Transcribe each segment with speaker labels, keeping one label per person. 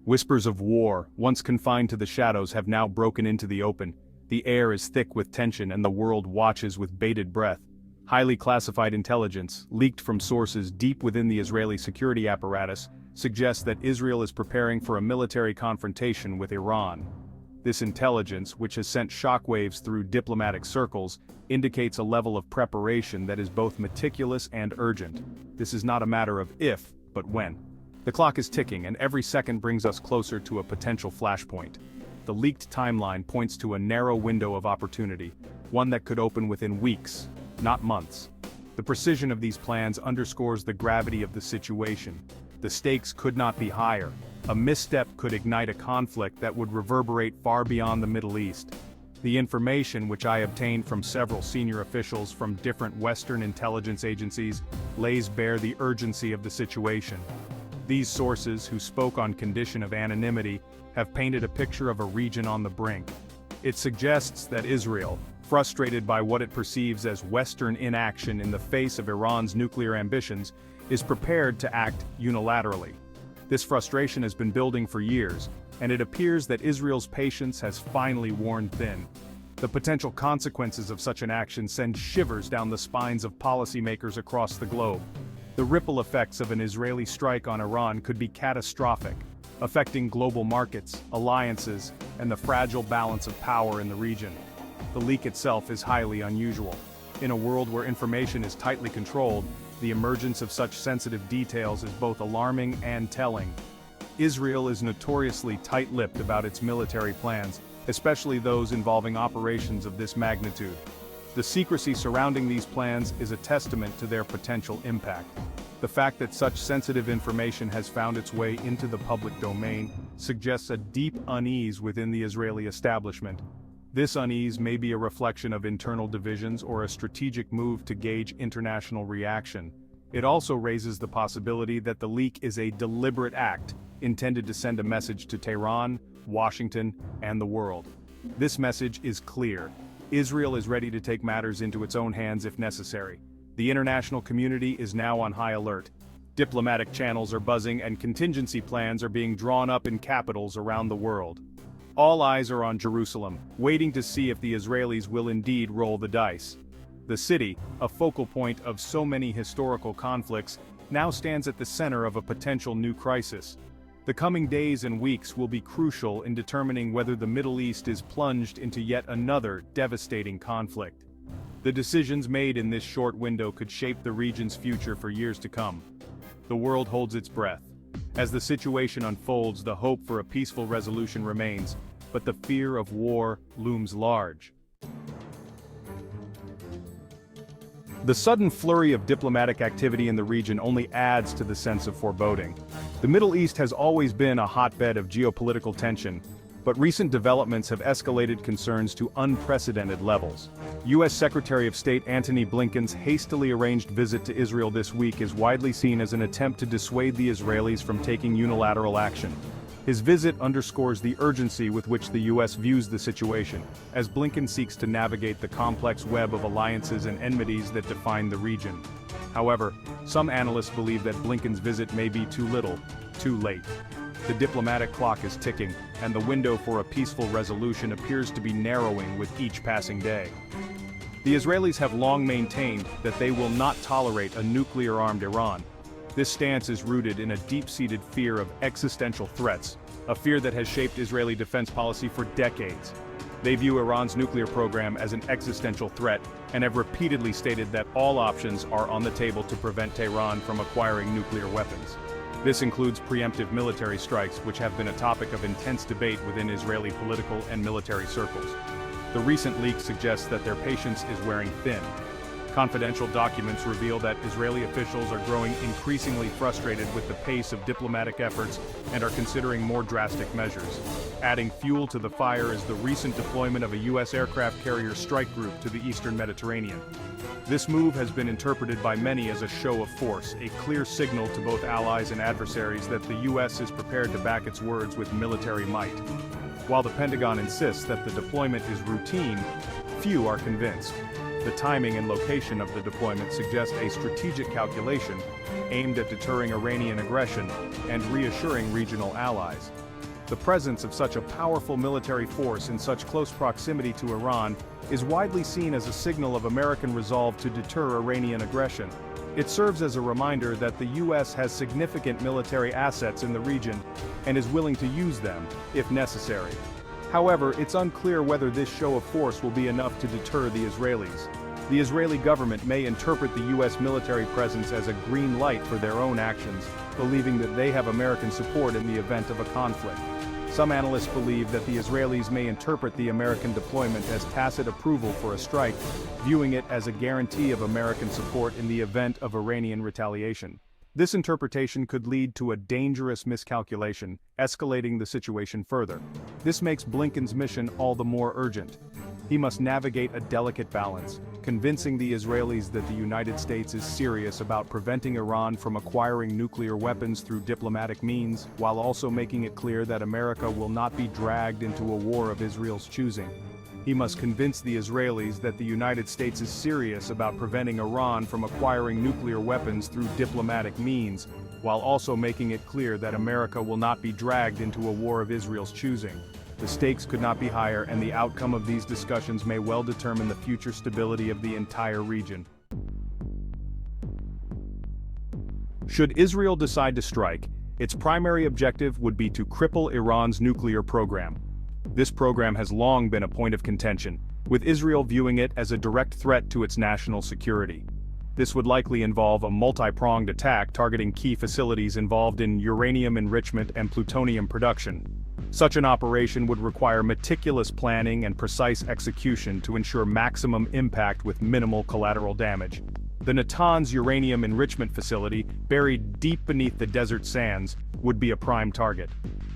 Speaker 1: Whispers of war, once confined to the shadows, have now broken into the open. The air is thick with tension and the world watches with bated breath. Highly classified intelligence, leaked from sources deep within the Israeli security apparatus, suggests that Israel is preparing for a military confrontation with Iran. This intelligence, which has sent shockwaves through diplomatic circles, indicates a level of preparation that is both meticulous and urgent. This is not a matter of if, but when. The clock is ticking, and every second brings us closer to a potential flashpoint. The leaked timeline points to a narrow window of opportunity, one that could open within weeks, not months. The precision of these plans underscores the gravity of the situation. The stakes could not be higher. A misstep could ignite a conflict that would reverberate far beyond the Middle East. The information which I obtained from several senior officials from different Western intelligence agencies lays bare the urgency of the situation. These sources, who spoke on condition of anonymity, have painted a picture of a region on the brink. It suggests that Israel, frustrated by what it perceives as Western inaction in the face of Iran's nuclear ambitions, is prepared to act unilaterally. This frustration has been building for years, and it appears that Israel's patience has finally worn thin. The potential consequences of such an action send shivers down the spines of policymakers across the globe. The ripple effects of an Israeli strike on Iran could be catastrophic, affecting global markets, alliances, and the fragile balance of power in the region. The leak itself is highly unusual. In a world where information is tightly controlled, the emergence of such sensitive details is both alarming and telling. Israel is notoriously tight-lipped about its military plans, especially those involving operations of this magnitude. The secrecy surrounding these plans is a testament to their potential impact. The fact that such sensitive information has found its way into the public domain suggests a deep unease within the Israeli establishment. This unease may be a reflection of internal divisions or a strategic move to gauge international reaction. It also raises the possibility that the leak is a deliberate act, intended to send a message to Tehran, Washington, and the world. This message is clear. Israel is ready to take matters into its own hands if necessary. The international community is now on high alert. Diplomatic channels are buzzing and contingency plans are being drawn up in capitals around the world. All eyes are on Jerusalem, waiting to see if the Israelis will indeed roll the dice. The city, a focal point of so many historical conflicts, now stands at the center of a potential new crisis. The coming days and weeks will be crucial in determining whether the Middle East is plunged into yet another devastating conflict. The decisions made in this short window could shape the region's future for years to come. The world holds its breath. As the situation unfolds, the hope for a peaceful resolution remains, but the fear of war looms large. The sudden flurry of diplomatic activity in the region only adds to the sense of foreboding. The Middle East has always been a hotbed of geopolitical tension, but recent developments have escalated concerns to unprecedented levels. U.S. Secretary of State Antony Blinken's hastily arranged visit to Israel this week is widely seen as an attempt to dissuade the Israelis from taking unilateral action. His visit underscores the urgency with which the U.S. views the situation, as Blinken seeks to navigate the complex web of alliances and enmities that define the region. However, some analysts believe that Blinken's visit may be too little, too late. The diplomatic clock is ticking, and the window for a peaceful resolution appears to be narrowing with each passing day. The Israelis have long maintained that they will not tolerate a nuclear-armed Iran. This stance is rooted in a deep-seated fear of existential threats, a fear that has shaped Israeli defense policy for decades. They view Iran's nuclear program as an existential threat and have repeatedly stated that all options are on the table to prevent Tehran from acquiring nuclear weapons. This includes preemptive military strikes, which have been a topic of intense debate within Israeli political and military circles. The recent leak suggests that their patience is wearing thin. Confidential documents reveal that Israeli officials are growing increasingly frustrated with the pace of diplomatic efforts and are considering more drastic measures. Adding fuel to the fire is the recent deployment of a U.S. aircraft carrier strike group to the eastern Mediterranean. This move has been interpreted by many as a show of force, a clear signal to both allies and adversaries that the U.S. is prepared to back its words with military might. While the Pentagon insists that the deployment is routine, few are convinced. The timing and location of the deployment suggest a strategic calculation aimed at deterring Iranian aggression and reassuring regional allies. The presence of such a powerful military force in such close proximity to Iran is widely seen as a signal of American resolve to deter Iranian aggression. It serves as a reminder that the U.S. has significant military assets in the region and is willing to use them, if necessary. However, it's unclear whether this show of force will be enough to deter the Israelis. The Israeli government may interpret the U.S. military presence as a green light for their own actions, believing that they have American support in the event of a conflict. Some analysts believe that the Israelis may interpret the American deployment as tacit approval for a strike, viewing it as a guarantee of American support in the event of Iranian retaliation. This interpretation could lead to a dangerous miscalculation, escalating the situation further. This makes Blinken's mission all the more urgent. He must navigate a delicate balance, convincing the Israelis that the United States is serious about preventing Iran from acquiring nuclear weapons through diplomatic means, while also making it clear that America will not be dragged into a war of Israel's choosing. He must convince the Israelis that the United States is serious about preventing Iran from acquiring nuclear weapons through diplomatic means, while also making it clear that America will not be dragged into a war of Israel's choosing. The stakes could not be higher, and the outcome of these discussions may well determine the future stability of the entire region. Should Israel decide to strike, its primary objective would be to cripple Iran's nuclear program. This program has long been a point of contention, with Israel viewing it as a direct threat to its national security. This would likely involve a multi-pronged attack targeting key facilities involved in uranium enrichment and plutonium production. Such an operation would require meticulous planning and precise execution to ensure maximum impact with minimal collateral damage. The Natanz uranium enrichment facility, buried deep beneath the desert sands, would be a prime target.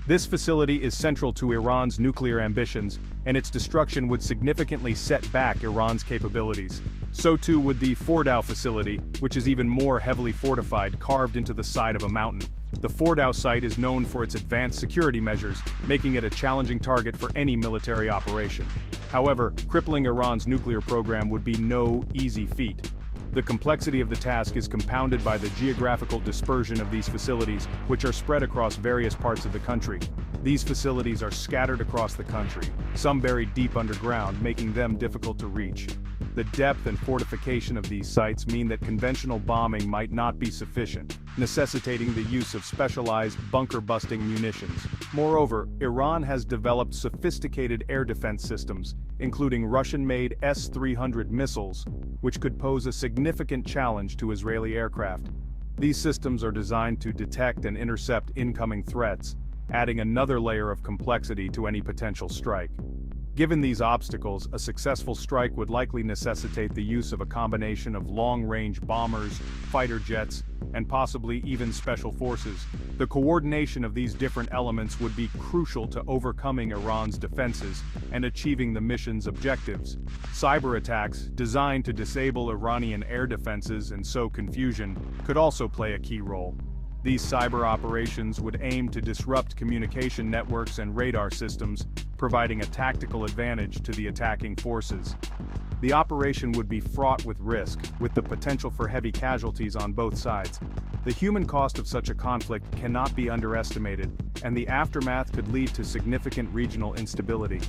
Speaker 1: This facility is central to Iran's nuclear ambitions, and its destruction would significantly set back Iran's capabilities. So too would the Fordow facility, which is even more heavily fortified, carved into the side of a mountain. The Fordow site is known for its advanced security measures, making it a challenging target for any military operation. However, crippling Iran's nuclear program would be no easy feat. The complexity of the task is compounded by the geographical dispersion of these facilities, which are spread across various parts of the country. These facilities are scattered across the country, some buried deep underground, making them difficult to reach. The depth and fortification of these sites mean that conventional bombing might not be sufficient, necessitating the use of specialized bunker-busting munitions. Moreover, Iran has developed sophisticated air defense systems, including Russian-made S-300 missiles, which could pose a significant challenge to Israeli aircraft. These systems are designed to detect and intercept incoming threats, adding another layer of complexity to any potential strike. Given these obstacles, a successful strike would likely necessitate the use of a combination of long-range bombers, fighter jets, and possibly even special forces. The coordination of these different elements would be crucial to overcoming Iran's defenses and achieving the mission's objectives. Cyber attacks, designed to disable Iranian air defenses and sow confusion, could also play a key role. These cyber operations would aim to disrupt communication networks and radar systems, providing a tactical advantage to the attacking forces. The operation would be fraught with risk, with the potential for heavy casualties on both sides. The human cost of such a conflict cannot be underestimated, and the aftermath could lead to significant regional instability.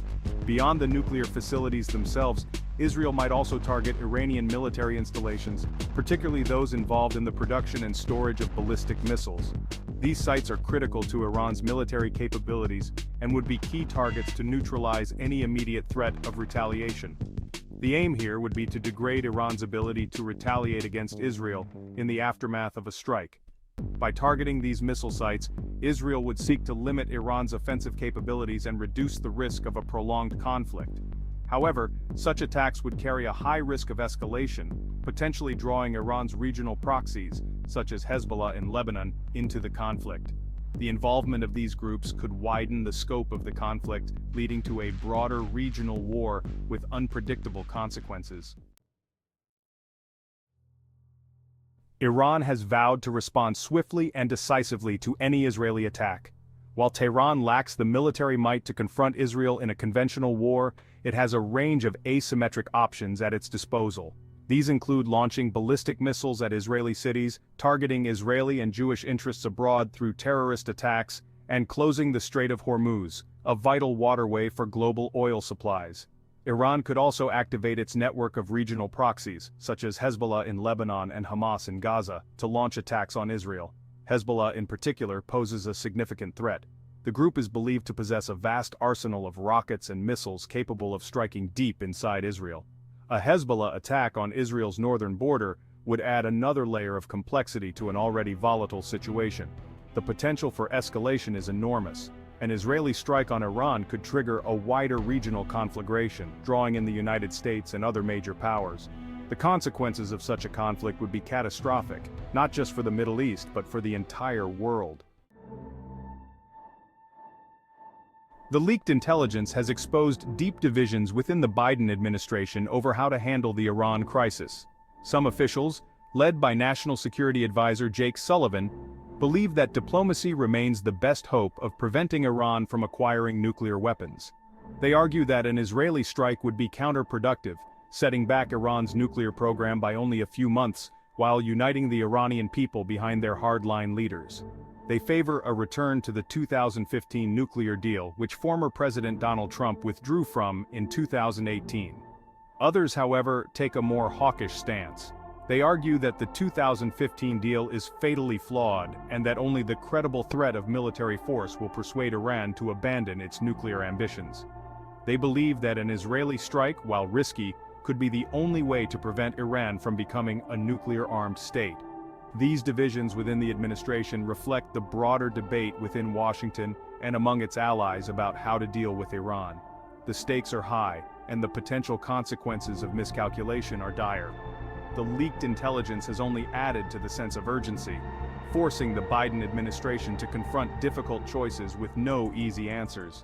Speaker 1: Beyond the nuclear facilities themselves, Israel might also target Iranian military installations, particularly those involved in the production and storage of ballistic missiles. These sites are critical to Iran's military capabilities and would be key targets to neutralize any immediate threat of retaliation. The aim here would be to degrade Iran's ability to retaliate against Israel in the aftermath of a strike. By targeting these missile sites, Israel would seek to limit Iran's offensive capabilities and reduce the risk of a prolonged conflict. However, such attacks would carry a high risk of escalation, potentially drawing Iran's regional proxies, such as Hezbollah in Lebanon, into the conflict. The involvement of these groups could widen the scope of the conflict, leading to a broader regional war with unpredictable consequences. Iran has vowed to respond swiftly and decisively to any Israeli attack. While Tehran lacks the military might to confront Israel in a conventional war, it has a range of asymmetric options at its disposal. These include launching ballistic missiles at Israeli cities, targeting Israeli and Jewish interests abroad through terrorist attacks, and closing the Strait of Hormuz, a vital waterway for global oil supplies. Iran could also activate its network of regional proxies, such as Hezbollah in Lebanon and Hamas in Gaza, to launch attacks on Israel. Hezbollah in particular poses a significant threat. The group is believed to possess a vast arsenal of rockets and missiles capable of striking deep inside Israel. A Hezbollah attack on Israel's northern border would add another layer of complexity to an already volatile situation. The potential for escalation is enormous. An Israeli strike on Iran could trigger a wider regional conflagration, drawing in the United States and other major powers. The consequences of such a conflict would be catastrophic, not just for the Middle East but for the entire world. The leaked intelligence has exposed deep divisions within the Biden administration over how to handle the Iran crisis. Some officials, led by National Security Advisor Jake Sullivan, believe that diplomacy remains the best hope of preventing Iran from acquiring nuclear weapons. They argue that an Israeli strike would be counterproductive, setting back Iran's nuclear program by only a few months, while uniting the Iranian people behind their hardline leaders. They favor a return to the 2015 nuclear deal, which former President Donald Trump withdrew from in 2018. Others, however, take a more hawkish stance. They argue that the 2015 deal is fatally flawed and that only the credible threat of military force will persuade Iran to abandon its nuclear ambitions. They believe that an Israeli strike, while risky, could be the only way to prevent Iran from becoming a nuclear-armed state. These divisions within the administration reflect the broader debate within Washington and among its allies about how to deal with Iran. The stakes are high, and the potential consequences of miscalculation are dire. The leaked intelligence has only added to the sense of urgency, forcing the Biden administration to confront difficult choices with no easy answers.